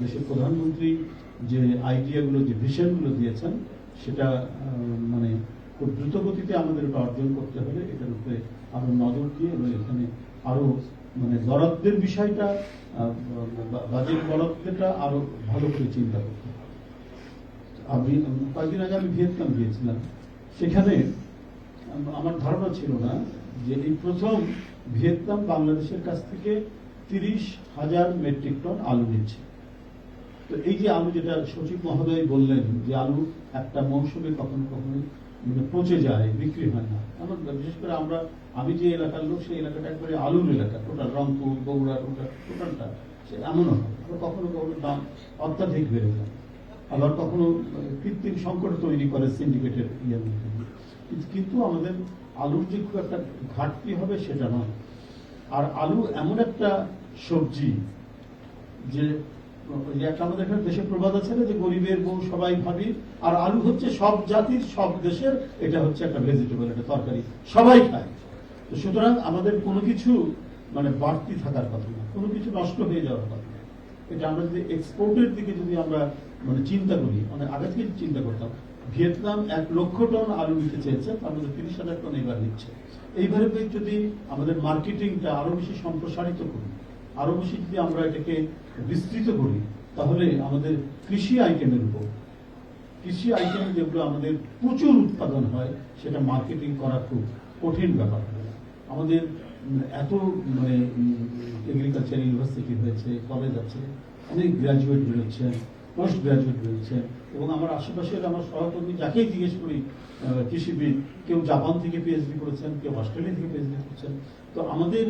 দেশের প্রধানমন্ত্রী যে আইডিয়াগুলো, যে ভিশনগুলো দিয়েছেন, সেটা মানে খুব দ্রুত গতিতে আমাদের ওটা অর্জন করতে হলে এটার উপরে আরো নজর দিয়ে এবং এখানে আরো মানে বরাদ্দের বিষয়টা, বাজেট বরাদ্দটা আরো ভালো করে চিন্তা করতে হবে। আমি কয়েকদিন আগে আমি ভিয়েতনাম গিয়েছিলাম, সেখানে আমার ধারণা ছিল না যে এই প্রথম ভিয়েতনাম বাংলাদেশের কাছ থেকে 30,000 মেট্রিক টন আলু নিচ্ছে। তো এই যে আলু, যেটা সচিব মহোদয় বললেন যে আলু একটা মৌসুমে কখনো কখনো মানে পচে যায়, বিক্রি হয় না। আমার বিশেষ করে আমি যে এলাকার লোক, সেই এলাকাটা একবারে আলুর এলাকা, টোটাল রংপুর, বগুড়া, টোটালটা সে এমনও হয়। কখনো কখনো দাম অত্যাধিক বেড়ে যায়, আবার কখনো কৃত্রিম সংকট তৈরি করে সিন্ডিকেটের ইয়ের মধ্যে। কিন্তু আমাদের আলুর যে খুব একটা ঘাটতি হবে সেটা নয়। আর আলু এমন একটা সবজি যে একটা আমাদের এখানে দেশে প্রবাদ আছে না, যে গরিবের বউ সবাই ভাবি, আর আলু হচ্ছে সব জাতির, সব দেশের, এটা হচ্ছে একটা ভেজিটেবল, একটা তরকারি, সবাই খায়। তো সুতরাং আমাদের কোনো কিছু মানে বাড়তি থাকার কথা না, কোনো কিছু নষ্ট হয়ে যাওয়ার কথা না। এটা আমরা যদি এক্সপোর্টের দিকে যদি আমরা মানে চিন্তা করি, অনেক আগে থেকে চিন্তা করতাম, ভিয়েতনাম 1 লক্ষ টন আলু নিতে চেয়েছে, তার মধ্যে 30,000 টন এবার নিচ্ছে। এইভাবে যদি আমাদের মার্কেটিংটা আরো বেশি সম্প্রসারিত করি, আরো বেশি যদি আমরা এটাকে বিস্তৃত করি, তাহলে আমাদের কৃষি আইটেমের উপর, কৃষি আইটেম যেগুলো আমাদের প্রচুর উৎপাদন হয়, সেটা মার্কেটিং করা খুব কঠিন ব্যাপার হয়। আমাদের এত মানে এগ্রিকালচার ইউনিভার্সিটি হয়েছে, কলেজ আছে, অনেক গ্রাজুয়েট বেরোচ্ছেন, পোস্ট গ্রাজুয়েট বেরোচ্ছেন, এবং আমার আশেপাশের আমার সহকর্মী যাকেই জিজ্ঞেস করি কৃষিবিদ, কেউ জাপান থেকে পিএইচডি করেছেন, কেউ অস্ট্রেলিয়া থেকে পিএইচডি করছেন। তো আমাদের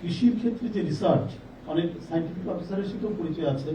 কৃষির ক্ষেত্রে যে রিসার্চ, অনেক সায়েন্টিফিক অফিসারের সাথেও পরিচয় আছে,